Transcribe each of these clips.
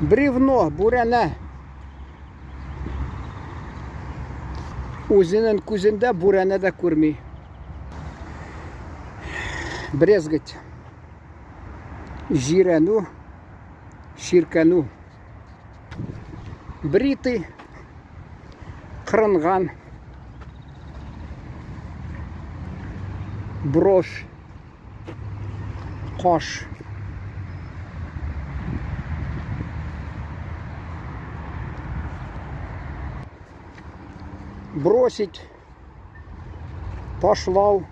Бревно, буряне. Өзінің күзінде буряне де көрмей. Брезгать. Жирену, ширкану. Бритый, қырынған. Брошь, қош. Бросить, ташлау,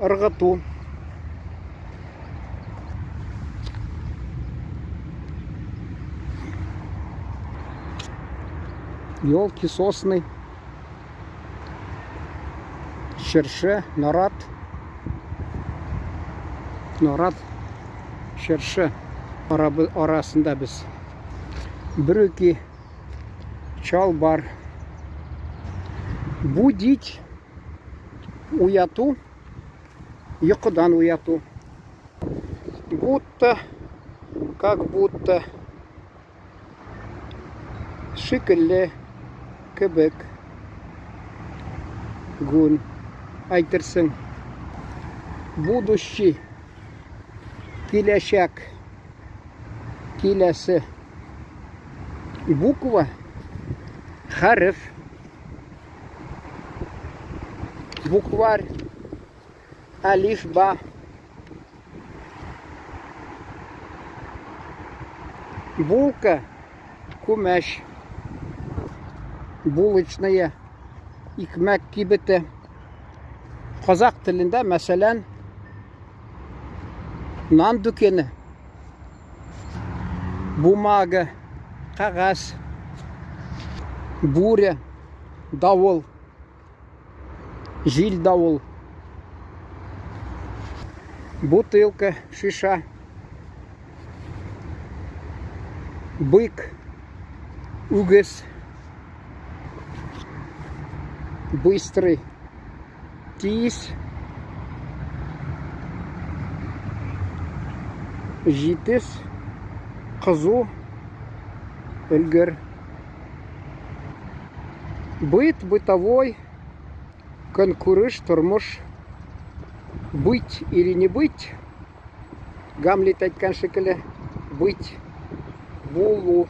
ырғыту. Елки, сосны, шерше, нарат. Нарат, шерше арасында біз. Брюки, чалбар. Будить, уяту, ұйқыдан уяту. Будто, как будто, шикілі, кібік, гүн, айтырсың. Будущий, келешек, келесі. Буква, харф. Букварь, алиф, ба. Булка, кумеш. Булочная, икмәк кибеті. Қазақ тілінде, мәселен, нан дүкені. Бумага, қағаз. Буря, дауыл. Жил дауыл. Бутылка, шиша. Бык, үгіз. Быстрый, тиіс. Жетіс, қызу, үлгір. Быт, бытовой. Конкурыш, тормош. Быть или не быть. Гамлет айтқан шекілі. Быть. Болу.